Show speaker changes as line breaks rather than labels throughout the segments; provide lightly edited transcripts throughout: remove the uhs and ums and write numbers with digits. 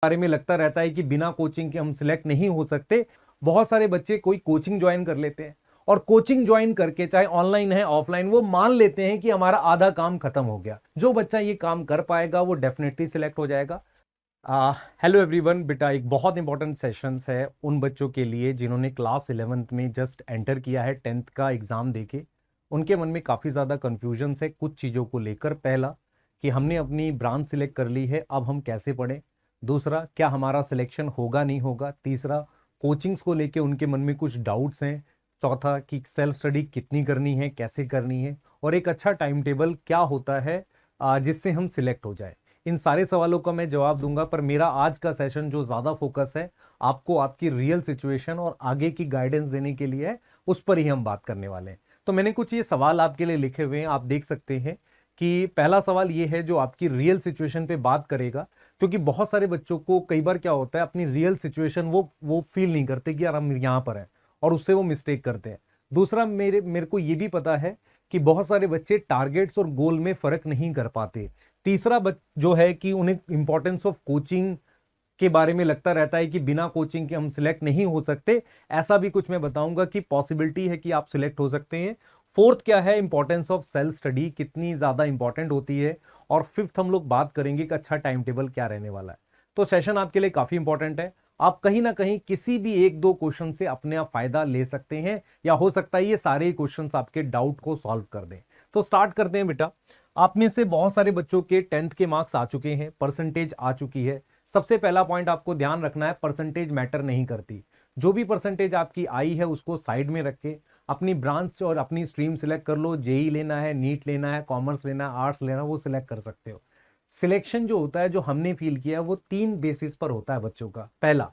बारे में लगता रहता है कि बिना कोचिंग के हम सिलेक्ट नहीं हो सकते। बहुत सारे बच्चे कोई कोचिंग ज्वाइन कर लेते हैं और कोचिंग ज्वाइन करके चाहे ऑनलाइन है ऑफलाइन, वो मान लेते हैं कि हमारा आधा काम खत्म हो गया। जो बच्चा ये काम कर पाएगा वो डेफिनेटली सिलेक्ट हो जाएगा। हेलो एवरीवन, बेटा एक बहुत इंपॉर्टेंट सेशंस है उन बच्चों के लिए जिन्होंने क्लास 11th में जस्ट एंटर किया है 10th का एग्जाम देके। उनके मन में काफ़ी ज़्यादा कन्फ्यूजन्स है कुछ चीज़ों को लेकर। पहला कि हमने अपनी ब्रांच सिलेक्ट कर ली है, अब हम कैसे पढ़ें। दूसरा, क्या हमारा सिलेक्शन होगा नहीं होगा। तीसरा, कोचिंग्स को लेके उनके मन में कुछ डाउट्स हैं। चौथा कि सेल्फ स्टडी कितनी करनी है, कैसे करनी है, और एक अच्छा टाइम टेबल क्या होता है जिससे हम सिलेक्ट हो जाए। इन सारे सवालों का मैं जवाब दूंगा, पर मेरा आज का सेशन जो ज़्यादा फोकस है आपको आपकी रियल सिचुएशन और आगे की गाइडेंस देने के लिए है, उस पर ही हम बात करने वाले हैं। तो मैंने कुछ ये सवाल आपके लिए लिखे हुए हैं, आप देख सकते हैं कि पहला सवाल ये है जो आपकी रियल सिचुएशन पे बात करेगा, क्योंकि बहुत सारे बच्चों को कई बार क्या होता है अपनी रियल सिचुएशन वो फील नहीं करते कि यार हम यहाँ पर हैं, और उससे वो मिस्टेक करते हैं। दूसरा, मेरे को ये भी पता है कि बहुत सारे बच्चे टारगेट्स और गोल में फर्क नहीं कर पाते। तीसरा जो है कि उन्हें इंपॉर्टेंस ऑफ कोचिंग के बारे में लगता रहता है कि बिना कोचिंग के हम सिलेक्ट नहीं हो सकते। ऐसा भी कुछ मैं बताऊंगा कि पॉसिबिलिटी है कि आप सिलेक्ट हो सकते हैं। फोर्थ क्या है, इंपॉर्टेंस ऑफ सेल्फ स्टडी कितनी ज्यादा इंपॉर्टेंट होती है। और फिफ्थ हम लोग बात करेंगे कि अच्छा टाइम टेबल क्या रहने वाला है। तो सेशन आपके लिए काफी इंपॉर्टेंट है। आप कहीं ना कहीं किसी भी एक दो क्वेश्चन से अपने आप फायदा ले सकते हैं, या हो सकता है ये सारे क्वेश्चंस आपके डाउट को सॉल्व कर दें। तो स्टार्ट करते हैं बेटा। आप में से बहुत सारे बच्चों के 10th के मार्क्स आ चुके हैं, परसेंटेज आ चुकी है। सबसे पहला पॉइंट आपको ध्यान रखना है, परसेंटेज मैटर नहीं करती। जो भी परसेंटेज आपकी आई है उसको साइड में रख के अपनी ब्रांच और अपनी स्ट्रीम सिलेक्ट कर लो। जेई लेना है, नीट लेना है, कॉमर्स लेना है, आर्ट्स लेना है, वो सिलेक्ट कर सकते हो। सिलेक्शन जो होता है, जो हमने फील किया, वो 3 बेसिस पर होता है बच्चों का। पहला,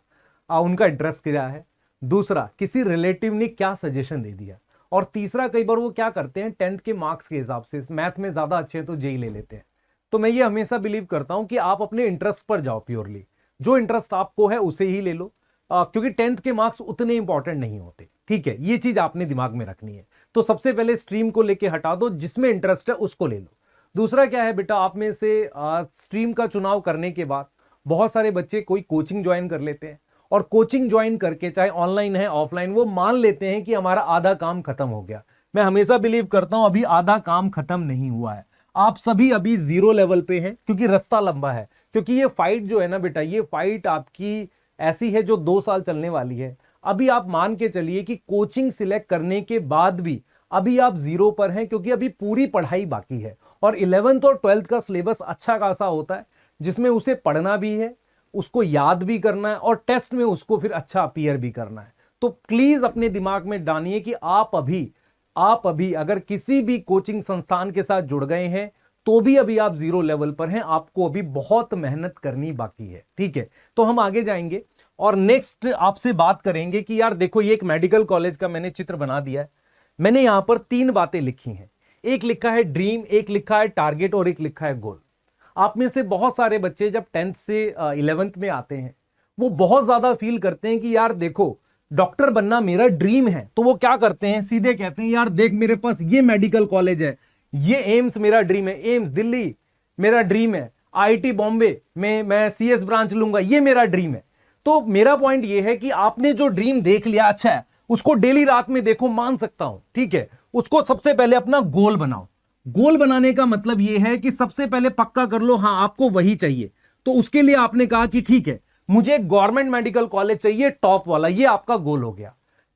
उनका इंटरेस्ट क्या है। दूसरा, किसी रिलेटिव ने क्या सजेशन दे दिया। और तीसरा, कई बार वो क्या करते हैं 10th के मार्क्स के हिसाब से मैथ में ज्यादा अच्छे हैं तो जेई ले लेते हैं। तो मैं ये हमेशा बिलीव करता हूं कि आप अपने इंटरेस्ट पर जाओ, प्योरली जो इंटरेस्ट आपको है उसे ही ले लो, क्योंकि 10th के मार्क्स उतने इंपॉर्टेंट नहीं होते। ठीक है, ये चीज आपने दिमाग में रखनी है। तो सबसे पहले स्ट्रीम को लेके हटा दो, जिसमें इंटरेस्ट है उसको ले लो। दूसरा क्या है बेटा, आप में से स्ट्रीम का चुनाव करने के बाद बहुत सारे बच्चे कोई कोचिंग ज्वाइन कर लेते हैं, और कोचिंग ज्वाइन करके चाहे ऑनलाइन है ऑफलाइन, वो मान लेते हैं कि हमारा आधा काम खत्म हो गया। मैं हमेशा बिलीव करता हूं अभी आधा काम खत्म नहीं हुआ है। आप सभी अभी 0 लेवल पे हैं, क्योंकि रास्ता लंबा है। क्योंकि ये फाइट जो है ना बेटा, ये फाइट आपकी ऐसी है जो 2 साल चलने वाली है। अभी आप मान के चलिए कि कोचिंग सिलेक्ट करने के बाद भी अभी आप 0 पर हैं, क्योंकि अभी पूरी पढ़ाई बाकी है। और 11th और 12th का सिलेबस अच्छा खासा होता है, जिसमें उसे पढ़ना भी है, उसको याद भी करना है, और टेस्ट में उसको फिर अच्छा अपीयर भी करना है। तो प्लीज अपने दिमाग में डालिए कि आप अभी अगर किसी भी कोचिंग संस्थान के साथ जुड़ गए हैं तो भी अभी आप 0 लेवल पर हैं, आपको अभी बहुत मेहनत करनी बाकी है। ठीक है, तो हम आगे जाएंगे और नेक्स्ट आपसे बात करेंगे कि यार देखो, ये एक मेडिकल कॉलेज का मैंने चित्र बना दिया है। मैंने यहां पर 3 बातें लिखी हैं। एक लिखा है ड्रीम, एक लिखा है टारगेट, और एक लिखा है गोल। आप में से बहुत सारे बच्चे जब 10th से 11th में आते हैं, वो बहुत ज्यादा फील करते हैं कि यार देखो, डॉक्टर बनना मेरा ड्रीम है। तो वो क्या करते हैं, सीधे कहते हैं यार देख, मेरे पास ये मेडिकल कॉलेज है, ये एम्स मेरा ड्रीम है, एम्स दिल्ली मेरा ड्रीम है, आईआईटी बॉम्बे में मैं सीएस ब्रांच लूंगा, ये मेरा ड्रीम है। तो मेरा पॉइंट ये है कि आपने जो ड्रीम देख लिया, अच्छा है, उसको डेली रात में देखो, मान सकता हूं, ठीक है। उसको सबसे पहले अपना गोल बनाओ। गोल बनाने का मतलब यह है कि सबसे पहले पक्का कर लो, हां आपको वही चाहिए। तो उसके लिए आपने कहा कि ठीक है, मुझे गवर्नमेंट मेडिकल कॉलेज चाहिए टॉप वाला, ये आपका गोल हो गया।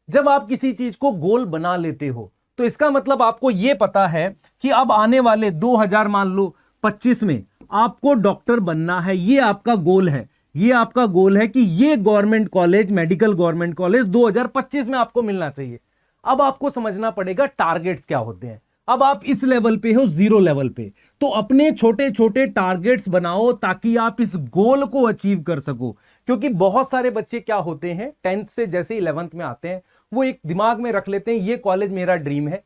जब आप किसी चीज को गोल बना लेते हो तो इसका मतलब आपको यह पता है कि अब आने वाले 2000 मान लो 25 में आपको डॉक्टर बनना है, ये आपका गोल है। ये आपका गोल है कि ये government college, medical government college 2025 में आपको मिलना चाहिए। अब आपको समझना पड़ेगा टारगेट्स क्या होते हैं। अब आप इस लेवल पे हो, 0 लेवल पे, तो अपने छोटे छोटे टारगेट्स बनाओ ताकि आप इस गोल को अचीव कर सको। क्योंकि बहुत सारे बच्चे क्या होते हैं 10th से जैसे 11th में आते हैं, वो एक दिमाग में रख लेते हैं ये कॉलेज मेरा ड्रीम है,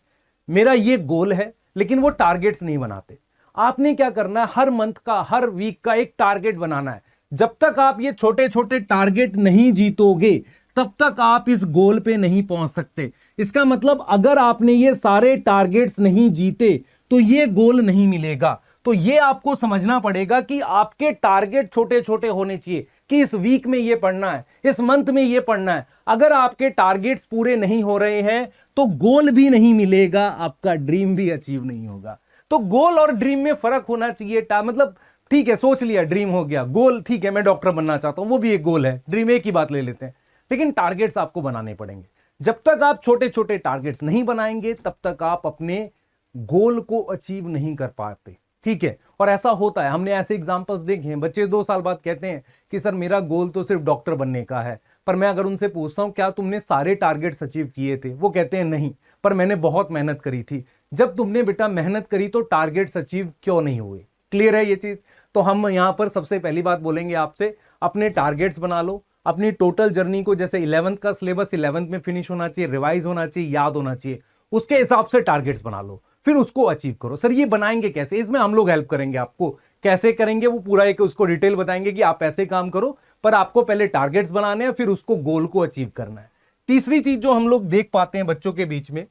मेरा ये गोल है, लेकिन वो टारगेट्स नहीं बनाते। आपने क्या करना है, हर मंथ का, हर वीक का एक टारगेट बनाना है। जब तक आप ये छोटे छोटे टारगेट नहीं जीतोगे तब तक आप इस गोल पे नहीं पहुंच सकते। इसका मतलब अगर आपने ये सारे टारगेट्स नहीं जीते तो ये गोल नहीं मिलेगा। तो ये आपको समझना पड़ेगा कि आपके टारगेट छोटे छोटे होने चाहिए कि इस वीक में ये पढ़ना है, इस मंथ में ये पढ़ना है। अगर आपके टारगेट्स पूरे नहीं हो रहे हैं तो गोल भी नहीं मिलेगा, आपका ड्रीम भी अचीव नहीं होगा। तो गोल और ड्रीम में फर्क होना चाहिए। मतलब ठीक है, सोच लिया, ड्रीम हो गया, गोल ठीक है, मैं डॉक्टर बनना चाहता हूं, वो भी एक गोल है, ड्रीम एक ही बात ले लेते हैं। लेकिन टारगेट्स आपको बनाने पड़ेंगे। जब तक आप छोटे छोटे टारगेट्स नहीं बनाएंगे तब तक आप अपने गोल को अचीव नहीं कर पाते, ठीक है। और ऐसा होता है, हमने ऐसे एग्जांपल्स देखे हैं, बच्चे 2 साल बाद कहते हैं कि सर मेरा गोल तो सिर्फ डॉक्टर बनने का है। पर मैं अगर उनसे पूछता हूं क्या तुमने सारे टारगेट्स अचीव किए थे, वो कहते हैं नहीं, पर मैंने बहुत मेहनत करी थी। जब तुमने बेटा मेहनत करी तो टारगेट्स अचीव क्यों नहीं हुए? क्लियर है ये चीज? तो हम यहां पर सबसे पहली बात बोलेंगे आपसे, अपने टारगेट्स बना लो, अपनी टोटल जर्नी को, जैसे 11th का सिलेबस 11th में फिनिश होना चाहिए, रिवाइज होना चाहिए, याद होना चाहिए, उसके हिसाब से टारगेट्स बना लो, फिर उसको अचीव करो। सर ये बनाएंगे कैसे? इसमें हम लोग हेल्प करेंगे आपको। कैसे करेंगे वो पूरा एक उसको डिटेल बताएंगे कि आप ऐसे काम करो, पर आपको पहले टारगेट्स बनाने हैं, फिर उसको गोल को अचीव करना है। तीसरी चीज जो हम लोग देख पाते हैं बच्चों के बीच में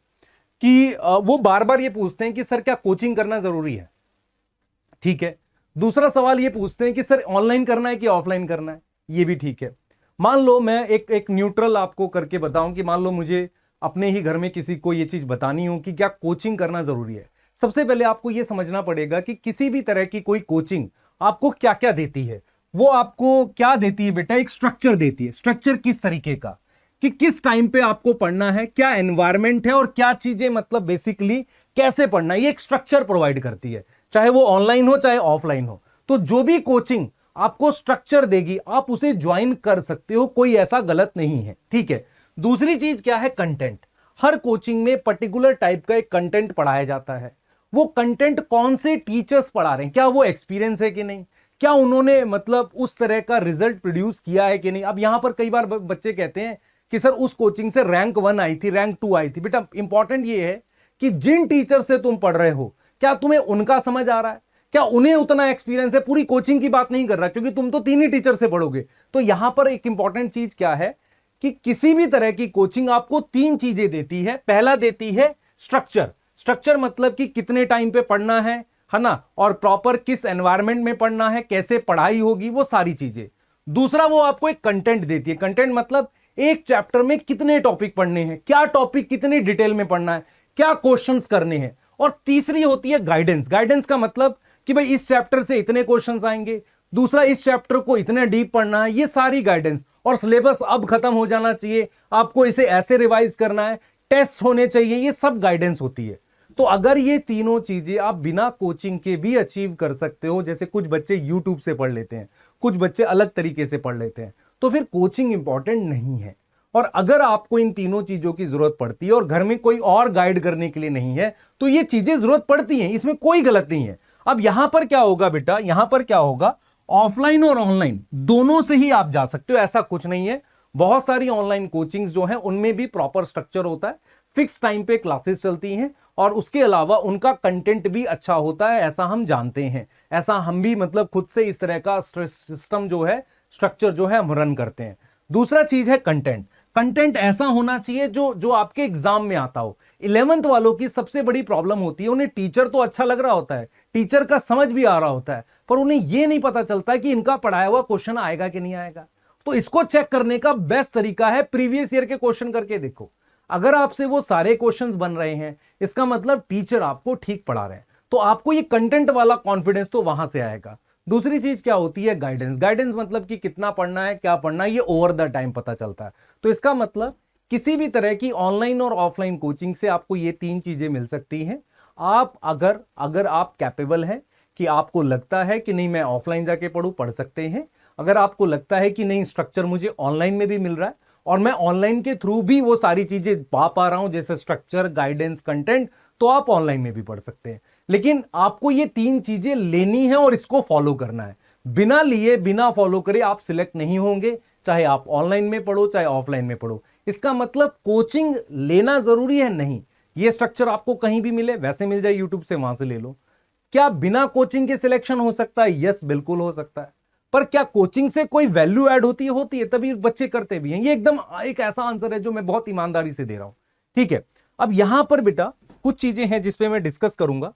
कि वो बार बार ये पूछते हैं कि सर क्या कोचिंग करना जरूरी है? ठीक है। दूसरा सवाल ये पूछते हैं कि सर ऑनलाइन करना है कि ऑफलाइन करना है? ये भी ठीक है। मान लो मैं एक न्यूट्रल आपको करके बताऊं कि मान लो मुझे अपने ही घर में किसी को ये चीज बतानी हो कि क्या कोचिंग करना जरूरी है। सबसे पहले आपको यह समझना पड़ेगा कि किसी भी तरह की कोई कोचिंग आपको क्या क्या देती है। वो आपको क्या देती है बेटा? एक स्ट्रक्चर देती है। स्ट्रक्चर किस तरीके का, कि किस टाइम पे आपको पढ़ना है, क्या एनवायरमेंट है और क्या चीजें, मतलब बेसिकली कैसे पढ़ना है, ये एक स्ट्रक्चर प्रोवाइड करती है, चाहे वो ऑनलाइन हो चाहे ऑफलाइन हो। तो जो भी कोचिंग आपको स्ट्रक्चर देगी आप उसे ज्वाइन कर सकते हो, कोई ऐसा गलत नहीं है, ठीक है। दूसरी चीज क्या है? कंटेंट। हर कोचिंग में पर्टिकुलर टाइप का एक कंटेंट पढ़ाया जाता है। वो कंटेंट कौन से टीचर्स पढ़ा रहे हैं, क्या वो एक्सपीरियंस है कि नहीं, क्या उन्होंने मतलब उस तरह का रिजल्ट प्रोड्यूस किया है कि नहीं। अब यहां पर कई बार बच्चे कहते हैं कि सर उस कोचिंग से रैंक 1 आई थी, रैंक 2 आई थी। बेटा इंपॉर्टेंट ये है कि जिन टीचर से तुम पढ़ रहे हो क्या तुम्हें उनका समझ आ रहा है, क्या उन्हें उतना एक्सपीरियंस है। पूरी कोचिंग की बात नहीं कर रहा क्योंकि तुम तो 3 ही टीचर से पढ़ोगे। तो यहां पर एक इंपॉर्टेंट चीज क्या है कि किसी भी तरह की कोचिंग आपको 3 चीजें देती है। पहला देती है स्ट्रक्चर। स्ट्रक्चर मतलब कि कितने टाइम पे पढ़ना है ना, और प्रॉपर किस एनवायरनमेंट में पढ़ना है, कैसे पढ़ाई होगी, वो सारी चीजें। दूसरा वो आपको एक कंटेंट देती है। कंटेंट मतलब एक चैप्टर में कितने टॉपिक पढ़ने हैं, क्या टॉपिक कितने डिटेल में पढ़ना है, क्या क्वेश्चंस करने हैं। और तीसरी होती है गाइडेंस। गाइडेंस का मतलब कि भाई इस चैप्टर से इतने क्वेश्चंस आएंगे, दूसरा इस चैप्टर को इतने डीप पढ़ना है, ये सारी गाइडेंस। और सिलेबस अब खत्म हो जाना चाहिए, आपको इसे ऐसे रिवाइज करना है, टेस्ट होने चाहिए, ये सब गाइडेंस होती है। तो अगर ये तीनों चीजें आप बिना कोचिंग के भी अचीव कर सकते हो, जैसे कुछ बच्चे यूट्यूब से पढ़ लेते हैं, कुछ बच्चे अलग तरीके से पढ़ लेते हैं, तो फिर कोचिंग इंपॉर्टेंट नहीं है। और अगर आपको इन तीनों चीजों की जरूरत पड़ती है और घर में कोई और गाइड करने के लिए नहीं है तो ये चीजें जरूरत पड़ती हैं, इसमें कोई गलत नहीं है। अब यहां पर क्या होगा बेटा, यहां पर क्या होगा, ऑफलाइन और ऑनलाइन दोनों से ही आप जा सकते हो, ऐसा कुछ नहीं है। बहुत सारी ऑनलाइन कोचिंग्स जो हैं उनमें भी प्रॉपर स्ट्रक्चर होता है, फिक्स टाइम पे क्लासेस चलती हैं और उसके अलावा उनका कंटेंट भी अच्छा होता है, ऐसा हम जानते हैं। ऐसा हम भी मतलब खुद से इस तरह का सिस्टम जो है, स्ट्रक्चर जो है हम रन करते हैं। दूसरा चीज है कंटेंट। कंटेंट ऐसा होना चाहिए जो आपके एग्जाम में आता हो। 11th वालों की सबसे बड़ी प्रॉब्लम होती है, उन्हें टीचर तो अच्छा लग रहा होता है, टीचर का समझ भी आ रहा होता है, पर उन्हें यह नहीं पता चलता कि इनका पढ़ाया हुआ क्वेश्चन आएगा कि नहीं आएगा। तो इसको चेक करने का बेस्ट तरीका है प्रीवियस ईयर के क्वेश्चन करके देखो। अगर आपसे वो सारे क्वेश्चंस बन रहे हैं इसका मतलब टीचर आपको ठीक पढ़ा रहे हैं, तो आपको ये कंटेंट वाला कॉन्फिडेंस तो वहां से आएगा। दूसरी चीज क्या होती है, गाइडेंस। गाइडेंस मतलब कि कितना पढ़ना है, क्या पढ़ना है, ये ओवर द टाइम पता चलता है। तो इसका मतलब किसी भी तरह की ऑनलाइन और ऑफलाइन कोचिंग से आपको ये 3 चीजें मिल सकती हैं। आप अगर आप कैपेबल हैं कि आपको लगता है कि नहीं मैं ऑफलाइन जाके पढ़ सकते हैं। अगर आपको लगता है कि नहीं स्ट्रक्चर मुझे ऑनलाइन में भी मिल रहा है और मैं ऑनलाइन के थ्रू भी वो सारी चीजें पा रहा हूं, जैसे स्ट्रक्चर, गाइडेंस, कंटेंट, तो आप ऑनलाइन में भी पढ़ सकते हैं। लेकिन आपको ये 3 चीजें लेनी है और इसको फॉलो करना है। बिना लिए बिना फॉलो करे आप सिलेक्ट नहीं होंगे, चाहे आप ऑनलाइन में पढ़ो चाहे ऑफलाइन में पढ़ो। इसका मतलब कोचिंग लेना जरूरी है नहीं, ये स्ट्रक्चर आपको कहीं भी मिले, वैसे मिल जाए यूट्यूब से, वहां से ले लो। क्या बिना कोचिंग के सिलेक्शन हो सकता है? यस, बिल्कुल हो सकता है। पर क्या कोचिंग से कोई वैल्यू ऐड होती है? होती है, तभी बच्चे करते भी हैं। ये एकदम एक ऐसा आंसर है जो मैं बहुत ईमानदारी से दे रहा हूं, ठीक है। अब यहां पर बेटा कुछ चीजें हैं जिसपे मैं डिस्कस करूंगा।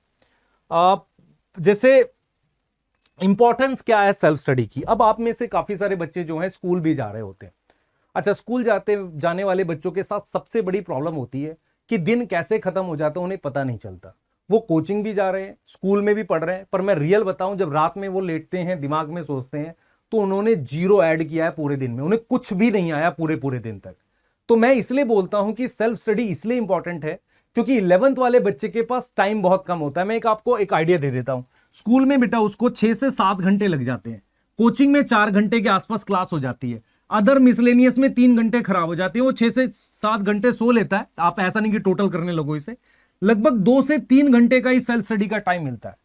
जैसे इंपॉर्टेंस क्या है सेल्फ स्टडी की। अब आप में से काफी सारे बच्चे जो हैं स्कूल भी जा रहे होते हैं। अच्छा, स्कूल जाने वाले बच्चों के साथ सबसे बड़ी प्रॉब्लम होती है कि दिन कैसे खत्म हो जाता है उन्हें पता नहीं चलता। वो कोचिंग भी जा रहे हैं, स्कूल में भी पढ़ रहे हैं, पर मैं रियल बताऊं, जब रात में वो लेटते हैं, दिमाग में सोचते हैं, तो उन्होंने जीरो ऐड किया है पूरे दिन में, उन्हें कुछ भी नहीं आया पूरे पूरे दिन तक। तो मैं इसलिए बोलता हूं कि सेल्फ स्टडी इसलिए इंपॉर्टेंट है क्योंकि 11th वाले बच्चे के पास टाइम बहुत कम होता है। मैं आपको एक आइडिया दे देता हूं। स्कूल में बेटा उसको 6 से 7 घंटे लग जाते हैं, कोचिंग में 4 घंटे के आसपास क्लास हो जाती है, अदर मिसलेनियस में 3 घंटे खराब हो जाते हैं, वो 6 से 7 घंटे सो लेता है। आप ऐसा नहीं कि टोटल करने लगो इसे, लगभग 2 से 3 घंटे का ही सेल्फ स्टडी का टाइम मिलता है।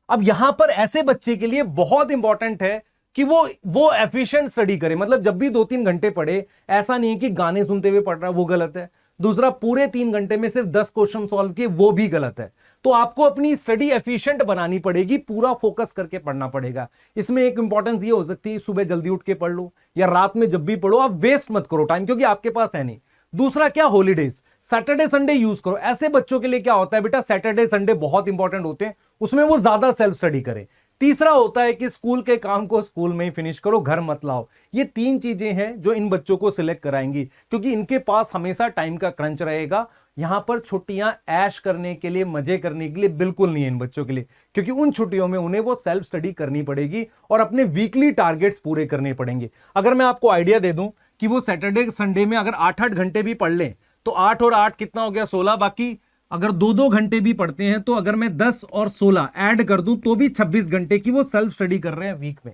अब यहां पर ऐसे बच्चे के लिए बहुत इंपॉर्टेंट है कि वो एफिशिएंट स्टडी करे, मतलब जब भी 2-3 घंटे पढ़े, ऐसा नहीं है कि गाने सुनते हुए पढ़ रहा है, वो गलत है। दूसरा, पूरे 3 घंटे में सिर्फ 10 क्वेश्चन सॉल्व किए, वो भी गलत है। तो आपको अपनी स्टडी एफिशिएंट बनानी पड़ेगी, पूरा फोकस करके पढ़ना पड़ेगा। इसमें एक इंपॉर्टेंस ये हो सकती है, सुबह जल्दी उठ के पढ़ लो या रात में जब भी पढ़ो, आप वेस्ट मत करो टाइम, क्योंकि आपके पास है नहीं। दूसरा क्या, हॉलीडेज, सैटरडे संडे यूज करो। ऐसे बच्चों के लिए क्या होता है बेटा, सैटरडे संडे बहुत इंपॉर्टेंट होते हैं, उसमें वो ज्यादा सेल्फ स्टडी करें। तीसरा होता है कि स्कूल के काम को स्कूल में ही फिनिश करो, घर मत लाओ। ये 3 चीजें हैं जो इन बच्चों को सिलेक्ट कराएंगी, क्योंकि इनके पास हमेशा टाइम का क्रंच रहेगा। यहां पर छुट्टियां ऐश करने के लिए, मजे करने के लिए बिल्कुल नहीं है इन बच्चों के लिए, क्योंकि उन छुट्टियों में उन्हें वो सेल्फ स्टडी करनी पड़ेगी और अपने वीकली टारगेट्स पूरे करने पड़ेंगे। अगर मैं आपको आइडिया दे दूं कि वो सैटरडे संडे में अगर 8-8 घंटे भी पढ़ लें, तो 8 और 8 कितना हो गया, 16। बाकी अगर 2-2 घंटे भी पढ़ते हैं, तो अगर मैं 10 और 16 ऐड कर दूं, तो भी 26 घंटे की वो सेल्फ स्टडी कर रहे हैं वीक में,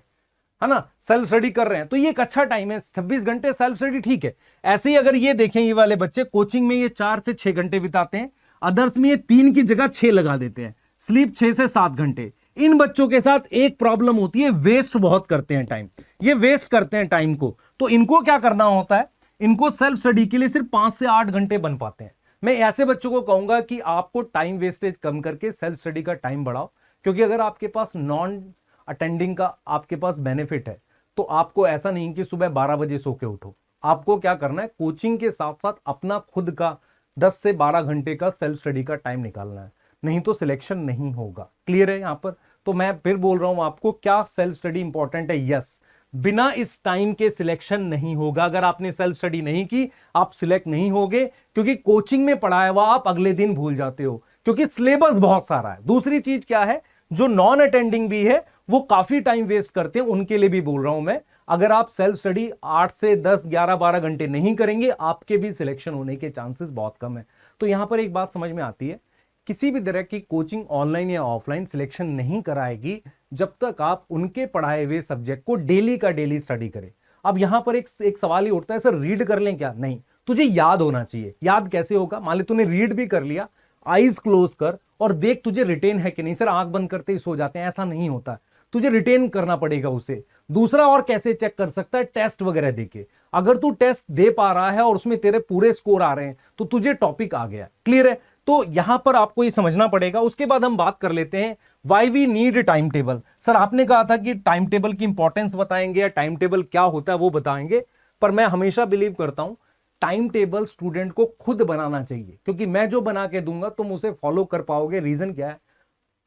है ना, सेल्फ स्टडी कर रहे हैं। तो ये एक अच्छा टाइम है, 26 घंटे सेल्फ स्टडी, ठीक है। ऐसे ही अगर ये देखें, ये वाले बच्चे कोचिंग में ये 4 से 6 घंटे बिताते हैं, अदर्स में ये 3 की जगह 6 लगा देते हैं, स्लीप 6 से 7 घंटे। इन बच्चों के साथ एक प्रॉब्लम होती है, वेस्ट बहुत करते हैं टाइम, ये वेस्ट करते हैं टाइम को। तो इनको क्या करना होता है, इनको सेल्फ स्टडी के लिए सिर्फ 5 से 8 घंटे बन पाते हैं। मैं ऐसे बच्चों को कहूंगा कि आपको टाइम वेस्टेज कम करके सेल्फ स्टडी का टाइम बढ़ाओ, क्योंकि अगर आपके पास नॉन अटेंडिंग का आपके पास बेनिफिट है, तो आपको ऐसा नहीं कि सुबह 12 बजे सो के उठो। आपको क्या करना है, कोचिंग के साथ साथ अपना खुद का 10 से 12 घंटे का सेल्फ स्टडी का टाइम निकालना है, नहीं तो सिलेक्शन नहीं होगा। क्लियर है यहां पर? तो मैं फिर बोल रहा हूं आपको, क्या सेल्फ स्टडी इंपॉर्टेंट है? यस। बिना इस टाइम के सिलेक्शन नहीं होगा। अगर आपने सेल्फ स्टडी नहीं की, आप सिलेक्ट नहीं होगे, क्योंकि कोचिंग में पढ़ाया हुआ आप अगले दिन भूल जाते हो, क्योंकि सिलेबस बहुत सारा है। दूसरी चीज क्या है, जो नॉन अटेंडिंग भी है वो काफी टाइम वेस्ट करते हैं, उनके लिए भी बोल रहा हूं मैं। अगर आप सेल्फ स्टडी 8 से 10, 11, 12 घंटे नहीं करेंगे, आपके भी सिलेक्शन होने के चांसेस बहुत कम है। तो यहां पर एक बात समझ में आती है, किसी भी तरह की कोचिंग ऑनलाइन या ऑफलाइन सिलेक्शन नहीं कराएगी जब तक आप उनके पढ़ाए हुए सब्जेक्ट को डेली का डेली स्टडी करें। अब यहां पर एक सवाल ही उठता है, सर रीड कर लें क्या? नहीं, तुझे याद होना चाहिए। याद कैसे होगा? मान ली तूने रीड भी कर लिया, आईज क्लोज कर और देख तुझे रिटेन है कि नहीं। सर आंख बंद करते ही सो जाते हैं, ऐसा नहीं होता, तुझे रिटेन करना पड़ेगा उसे। दूसरा, और कैसे चेक कर सकता है? टेस्ट वगैरह देके। अगर तू टेस्ट दे पा रहा है और उसमें तेरे पूरे स्कोर आ रहे हैं, तो तुझे टॉपिक आ गया। क्लियर है? तो यहां पर आपको ये समझना पड़ेगा। उसके बाद हम बात कर लेते हैं why we need time table. Sir आपने कहा था कि टाइम टेबल की इंपॉर्टेंस बताएंगे या टाइम टेबल क्या होता है वो बताएंगे, पर मैं हमेशा बिलीव करता हूं टाइम टेबल स्टूडेंट को खुद बनाना चाहिए, क्योंकि मैं जो बना के दूंगा तुम उसे फॉलो कर पाओगे। रीजन क्या है,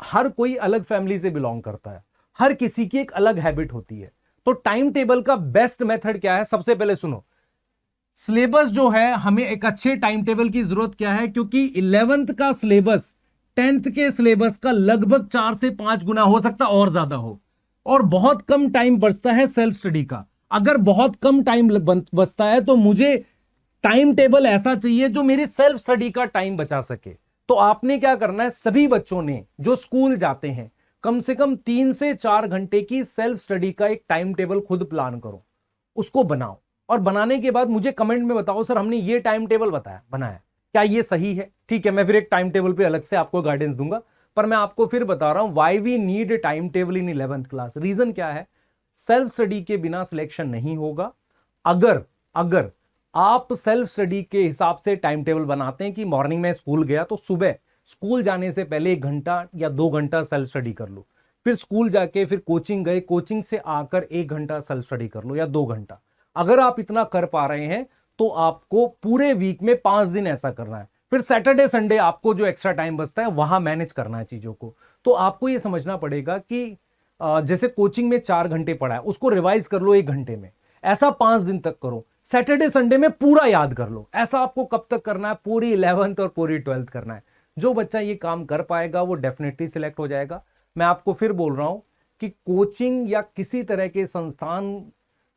हर कोई अलग फैमिली से बिलोंग करता है, हर किसी की एक अलग हैबिट होती है। तो टाइम टेबल का बेस्ट मेथड क्या है? सबसे पहले सुनो, सिलेबस जो है, हमें एक अच्छे टाइम टेबल की जरूरत क्या है, क्योंकि 11th का सिलेबस 10th के सिलेबस का लगभग 4 से 5 गुना हो सकता है और ज्यादा हो, और बहुत कम टाइम बचता है सेल्फ स्टडी का। अगर बहुत कम टाइम बचता है, तो मुझे टाइम टेबल ऐसा चाहिए जो मेरी सेल्फ स्टडी का टाइम बचा सके। तो आपने क्या करना है, सभी बच्चों ने जो स्कूल जाते हैं, कम से कम 3 से 4 घंटे की सेल्फ स्टडी का एक टाइम टेबल खुद प्लान करो, उसको बनाओ, और बनाने के बाद मुझे कमेंट में बताओ, सर हमने ये टाइम टेबल बनाया, क्या ये सही है? ठीक है, मैं फिर एक टाइम टेबल पे अलग से आपको गाइडेंस दूंगा, पर मैं आपको फिर बता रहा हूं why we need time table in 11th class. Reason क्या है, सेल्फ स्टडी के बिना सिलेक्शन नहीं होगा। अगर आप सेल्फ स्टडी के हिसाब से टाइम टेबल बनाते हैं कि मॉर्निंग में स्कूल गया तो सुबह स्कूल जाने से पहले 1 घंटा या 2 घंटा सेल्फ स्टडी कर लो, फिर स्कूल जाके फिर कोचिंग गए, कोचिंग से आकर 1 घंटा सेल्फ स्टडी कर लो या 2 घंटा। अगर आप इतना कर पा रहे हैं, तो आपको पूरे वीक में 5 दिन ऐसा करना है। फिर सैटरडे संडे आपको जो एक्स्ट्रा टाइम बचता है वहां मैनेज करना है चीजों को। तो आपको ये समझना पड़ेगा कि जैसे कोचिंग में 4 घंटे पढ़ा है उसको रिवाइज कर लो 1 घंटे में, ऐसा 5 दिन तक करो। सैटरडे संडे में पूरा याद कर लो। ऐसा आपको कब तक करना है? पूरी 11th और पूरी 12th करना है। जो बच्चा ये काम कर पाएगा वो डेफिनेटली सिलेक्ट हो जाएगा। मैं आपको फिर बोल रहा हूं कि कोचिंग या किसी तरह के संस्थान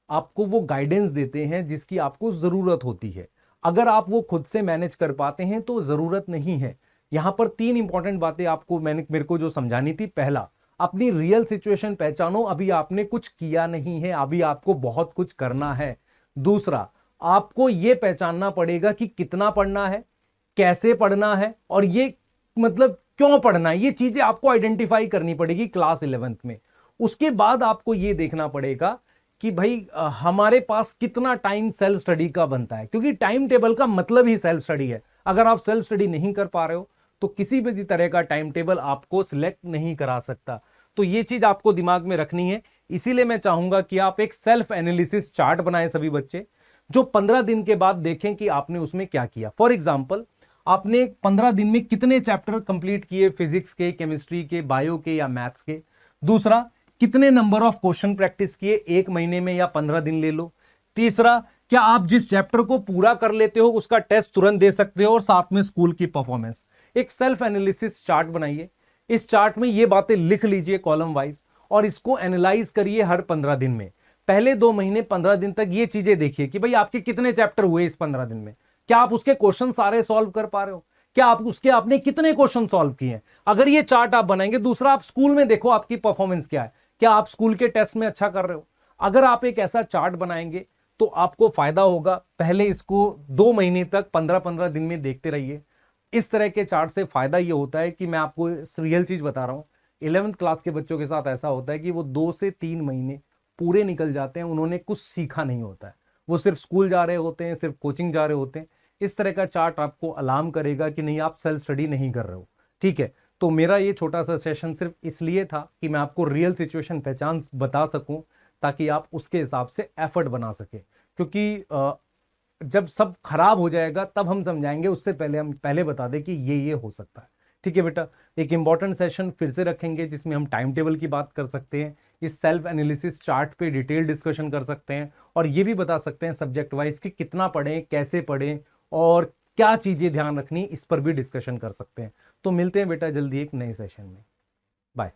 आपको वो गाइडेंस देते हैं जिसकी आपको जरूरत होती है। अगर आप वो खुद से मैनेज कर पाते हैं तो जरूरत नहीं है। यहां पर 3 इंपॉर्टेंट बातें आपको मेरे को जो समझानी थी। पहला, अपनी रियल सिचुएशन पहचानो। अभी आपने कुछ किया नहीं है, अभी आपको बहुत कुछ करना है। दूसरा, आपको यह पहचानना पड़ेगा कि कितना पढ़ना है, कैसे पढ़ना है और ये मतलब क्यों पढ़ना है। ये चीजें आपको आइडेंटिफाई करनी पड़ेगी क्लास 11th में। उसके बाद आपको यह देखना पड़ेगा कि भाई हमारे पास कितना टाइम सेल्फ स्टडी का बनता है, क्योंकि टाइम टेबल का मतलब ही सेल्फ स्टडी है। अगर आप सेल्फ स्टडी नहीं कर पा रहे हो तो किसी भी तरह का टाइम टेबल आपको सिलेक्ट नहीं करा सकता। तो ये चीज आपको दिमाग में रखनी है। इसीलिए मैं चाहूंगा कि आप एक सेल्फ एनालिसिस चार्ट बनाएं सभी बच्चे, जो 15 दिन के बाद देखें कि आपने उसमें क्या किया। फॉर एग्जाम्पल, आपने 15 दिन में कितने चैप्टर कंप्लीट किए, फिजिक्स के, केमिस्ट्री के, बायो के या मैथ्स के। दूसरा, कितने नंबर ऑफ क्वेश्चन प्रैक्टिस किए 1 महीने में या 15 दिन ले लो। तीसरा, क्या आप जिस चैप्टर को पूरा कर लेते हो उसका टेस्ट तुरंत दे सकते हो। और साथ में स्कूल की परफॉर्मेंस। एक सेल्फ एनालिसिस चार्ट बनाइए। इस चार्ट में ये बातें लिख लीजिए कॉलम वाइज और इसको एनालाइज करिए हर 15 दिन में। पहले 2 महीने 15 दिन तक ये चीजें देखिए कि भाई आपके कितने चैप्टर हुए इस 15 दिन में, क्या आप उसके क्वेश्चन सारे सॉल्व कर पा रहे हो, क्या आप उसके आपने कितने क्वेश्चन सॉल्व किए हैं। अगर ये चार्ट आप बनाएंगे। दूसरा, आप स्कूल में देखो आपकी परफॉर्मेंस क्या है, क्या आप स्कूल के टेस्ट में अच्छा कर रहे हो। अगर आप एक ऐसा चार्ट बनाएंगे तो आपको फायदा होगा। पहले इसको 2 महीने तक 15-15 दिन में देखते रहिए। इस तरह के चार्ट से फायदा ये होता है कि मैं आपको रियल चीज बता रहा हूं, 11th क्लास के बच्चों के साथ ऐसा होता है कि वो 2 से 3 महीने पूरे निकल जाते हैं, उन्होंने कुछ सीखा नहीं होता है। वो सिर्फ स्कूल जा रहे होते हैं, सिर्फ कोचिंग जा रहे होते हैं। इस तरह का चार्ट आपको अलार्म करेगा कि नहीं, आप सेल्फ स्टडी नहीं कर रहे हो। ठीक है, तो मेरा ये छोटा सा सेशन सिर्फ इसलिए था कि मैं आपको रियल सिचुएशन पहचान बता सकूं, ताकि आप उसके हिसाब से एफर्ट बना सके। क्योंकि जब सब खराब हो जाएगा तब हम समझाएंगे, उससे पहले हम पहले बता दें कि ये हो सकता है। ठीक है बेटा, एक इंपॉर्टेंट सेशन फिर से रखेंगे जिसमें हम टाइम टेबल की बात कर सकते हैं, इस सेल्फ एनालिसिस चार्ट पे डिटेल डिस्कशन कर सकते हैं और ये भी बता सकते हैं सब्जेक्ट वाइज कि कितना पढ़ें, कैसे पढ़ें और क्या चीजें ध्यान रखनी, इस पर भी डिस्कशन कर सकते हैं। तो मिलते हैं बेटा जल्दी एक नए सेशन में। बाय।